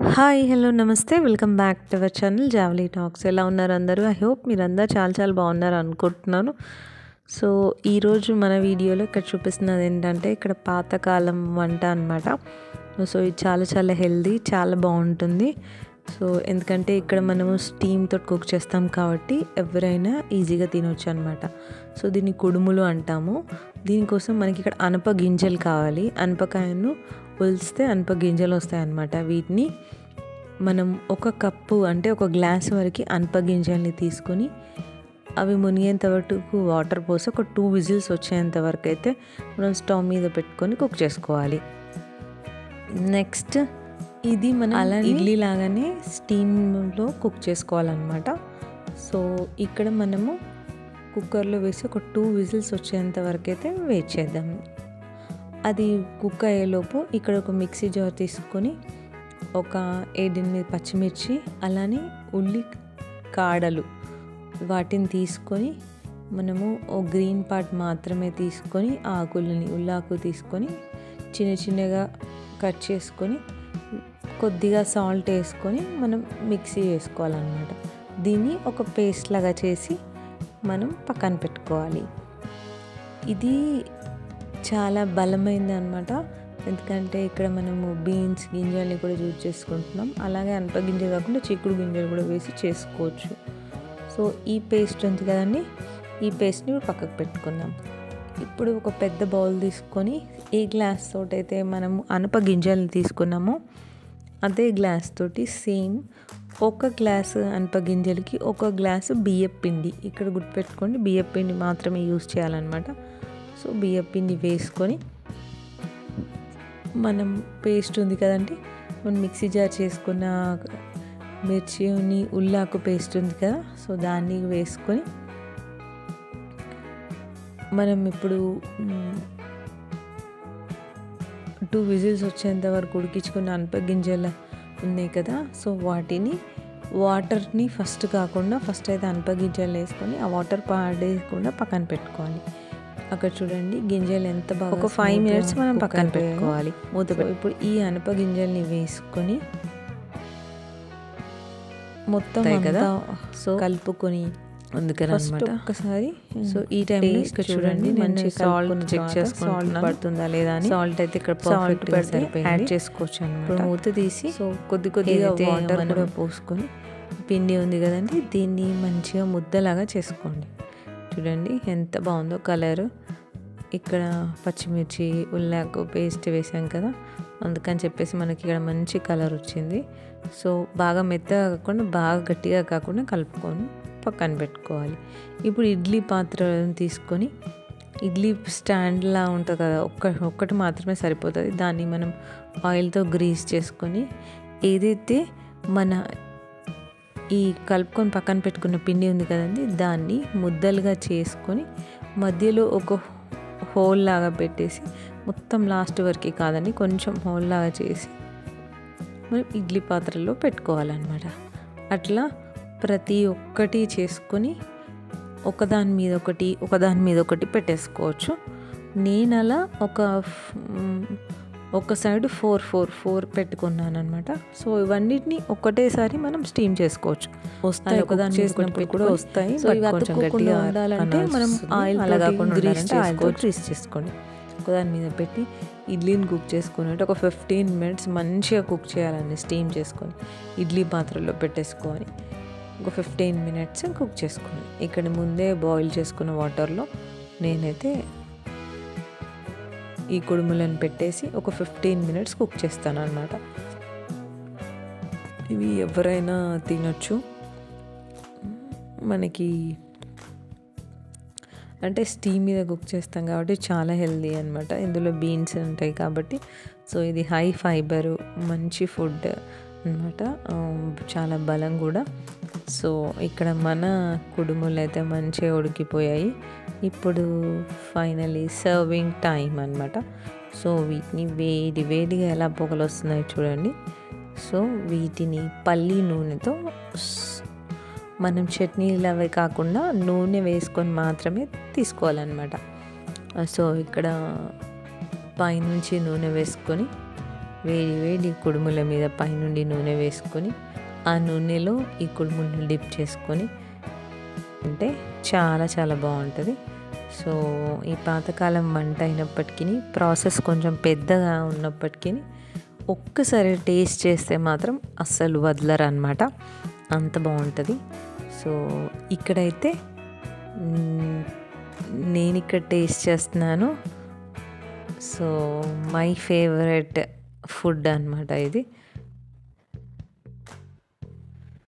Hi! Hello! నమస్తే. Welcome back to our channel Javeli talks. ఎలా ఉన్నారు అందరూ? ఐ హోప్ మీరందరూ చాలా బాగున్నారు అనుకుంటున్నాను. సో, ఈరోజు మన వీడియోలో ఇక్కడ చూపిస్తున్నది ఏంటంటే, ఇక్కడ పాతకాలం వంట అనమాట. సో, ఇది చాలా హెల్తీ, చాలా బాగుంటుంది. సో, ఎందుకంటే ఇక్కడ మనము స్టీమ్‌తో కుక్ చేస్తాం కాబట్టి ఎవరైనా ఈజీగా తినొచ్చు అనమాట. సో, దీన్ని కుడుములు అంటాము. దీనికోసం మనకి ఇక్కడ అనప గింజలు కావాలి. అనపకాయను ఒలిస్తే అనప గింజలు వస్తాయన్నమాట. వీటిని మనం ఒక కప్పు అంటే ఒక గ్లాస్ వరకు అనప గింజల్ని తీసుకొని అవి మునిగేంత వరకు వాటర్ పోసి ఒక 2 విజిల్స్ వచ్చేంత వరకు అయితే మనం స్టవ్ మీద పెట్టుకొని కుక్ చేసుకోవాలి. నెక్స్ట్ ఇది మనం అలా ఇడ్లీ లాగానే స్టీమ్లో కుక్ చేసుకోవాలన్నమాట. సో ఇక్కడ మనము కుక్కర్లో వేసి ఒక 2 విజిల్స్ వచ్చేంత వరకు అయితే వెయిట్ చేద్దాం. అది కుక్ అయ్యేలోపు ఇక్కడ ఒక మిక్సీ జార్ తీసుకొని ఒక 7-8 పచ్చిమిర్చి అలానే ఉల్లి కాడలు వాటిని తీసుకొని మనము ఓ గ్రీన్ పార్ట్ మాత్రమే తీసుకొని ఆకులని ఉల్లాకు తీసుకొని చిన్నగా కట్ చేసుకొని కొద్దిగా సాల్ట్ వేసుకొని మనం మిక్సీ వేసుకోవాలన్నమాట. దీన్ని ఒక పేస్ట్ లాగా చేసి మనం పక్కన పెట్టుకోవాలి. ఇది చాలా బలమైంది అనమాట. ఎందుకంటే ఇక్కడ మనము బీన్స్ గింజల్ని కూడా యూజ్ చేసుకుంటున్నాం. అలాగే అనప గింజలు కాకుండా చిక్కుడు గింజలు కూడా వేసి చేసుకోవచ్చు. సో ఈ పేస్ట్ ఉంది కదండి, ఈ పేస్ట్ని పక్కకు పెట్టుకుందాం. ఇప్పుడు ఒక పెద్ద బౌల్ తీసుకొని ఏ గ్లాస్ తోటి అయితే మనము అనప గింజల్ని తీసుకున్నామో అదే గ్లాస్ తోటి సేమ్ ఒక గ్లాసు అనప గింజలకి ఒక గ్లాసు బియ్యపు పిండి, ఇక్కడ గుర్తుపెట్టుకోండి బియ్యపు పిండి మాత్రమే యూజ్ చేయాలన్నమాట. సో బియ్యపు పిండి వేసుకొని మనం పేస్ట్ ఉంది కదండి, మనం మిక్సీ జార్ చేసుకున్న మిర్చిని ఉల్లాకు పేస్ట్ ఉంది కదా, సో దాన్ని వేసుకొని మనం ఇప్పుడు 2 విజిల్స్ వచ్చేంత వరకు ఉడికించుకున్న అనప గింజలు ఉన్నాయి కదా, సో వాటిని వాటర్ని ఫస్ట్ అయితే అనప గింజలు వేసుకొని ఆ వాటర్ పాడేయకుండా పక్కన పెట్టుకోవాలి. అక్కడ చూడండి గింజలు ఎంత బాగా ఒక 5 మినిట్స్ మనం పక్కన పెట్టుకోవాలి మూత. ఇప్పుడు ఈ అనప గింజల్ని వేసుకొని మొత్తం కదా సో కలుపుకొని అందుకనమాట ఒక్కసారి. సో ఈ టైంలో ఇక్కడ చూడండి మంచి సాల్ట్ చెక్ చేసుకొని సాల్ట్ పడుతుందా లేదా అని. సాల్ట్ అయితే ఇక్కడ సాల్ట్ పెడితే యాడ్ చేసుకోవచ్చు అన్నమాట. మూత తీసి సో కొద్దిగా వాటర్ కూడా పోసుకొని పిండి ఉంది కదండి దీన్ని మంచిగా ముద్దలాగా చేసుకోండి. చూడండి ఎంత బాగుందో కలర్. ఇక్కడ పచ్చిమిర్చి ఉల్లాకు పేస్ట్ వేసాం కదా, అందుకని చెప్పేసి మనకి ఇక్కడ మంచి కలర్ వచ్చింది. సో బాగా మెత్తగా కాకుండా బాగా గట్టిగా కాకుండా కలుపుకొని పక్కన పెట్టుకోవాలి. ఇప్పుడు ఇడ్లీ పాత్రలను తీసుకొని ఇడ్లీ స్టాండ్లా ఉంటుంది కదా, ఒక్కటి మాత్రమే సరిపోతుంది. దాన్ని మనం ఆయిల్తో గ్రీస్ చేసుకొని ఏదైతే మన ఈ కలుపుకొని పక్కన పెట్టుకున్న పిండి ఉంది కదండి దాన్ని ముద్దలుగా చేసుకొని మధ్యలో ఒక హోల్ లాగా పెట్టేసి మొత్తం లాస్ట్ వరకు కాదండి కొంచెం హోల్ లాగా చేసి మనం ఇడ్లీ పాత్రలో పెట్టుకోవాలన్నమాట. అట్లా ప్రతి ఒక్కటి చేసుకొని ఒకదాని మీద ఒకటి పెట్టేసుకోవచ్చు. నేను అలా ఒక సైడ్ 4 పెట్టుకున్నాను అనమాట. సో ఇవన్నిటిని ఒకటేసారి మనం స్టీమ్ చేసుకోవచ్చు. వస్తాయి ఒకదాని చేసుకున్నప్పుడు కూడా వస్తాయి. సో ఇవి అతుక్కోకుండా ఉండాలంటే మనం ఆయిల్ గ్రీస్ చేసుకోండి. ఒకదాని మీద పెట్టి ఇడ్లీని కుక్ చేసుకున్నట్టు ఒక 15 మినిట్స్ మంచిగా కుక్ చేయాలండి. స్టీమ్ చేసుకొని ఇడ్లీ పాత్రలో పెట్టేసుకొని ఒక 15 మినిట్స్ కుక్ చేసుకోండి. ఇక్కడ ముందే బాయిల్ చేసుకున్న వాటర్లో నేనైతే ఈ కుడుములను పెట్టేసి ఒక 15 మినిట్స్ కుక్ చేస్తాను అన్నమాట. ఇవి ఎవరైనా తినొచ్చు. మనకి అంటే స్టీమ్ మీద కుక్ చేస్తాం కాబట్టి చాలా హెల్దీ అనమాట. ఇందులో బీన్స్ ఉంటాయి కాబట్టి సో ఇది హై ఫైబరు మంచి ఫుడ్ అనమాట, చాలా బలం కూడా. సో ఇక్కడ మన కుడుములు అయితే మంచిగా ఉడికిపోయాయి. ఇప్పుడు ఫైనలీ సర్వింగ్ టైం అనమాట. సో వీటిని వేడిగా ఎలా పొగలు వస్తున్నాయి చూడండి. సో వీటిని పల్లి నూనెతో మనం చట్నీలు అవి కాకుండా నూనె వేసుకొని మాత్రమే తీసుకోవాలన్నమాట. సో ఇక్కడ పైనుంచి నూనె వేసుకొని వేడి వేడి కుడుముల మీద పైనుండి నూనె వేసుకొని ఆ నూనెలో ఈ కుడుములను డిప్ చేసుకొని అంటే చాలా చాలా బాగుంటుంది. సో ఈ పాతకాలం వంట అయినప్పటికీ ప్రాసెస్ కొంచెం పెద్దగా ఉన్నప్పటికీ ఒక్కసారి టేస్ట్ చేస్తే మాత్రం అస్సలు వదలరు అనమాట, అంత బాగుంటుంది. సో ఇక్కడైతే నేను ఇక్కడ టేస్ట్ చేస్తున్నాను. సో మై ఫేవరెట్ ఫుడ్ అనమాట ఇది.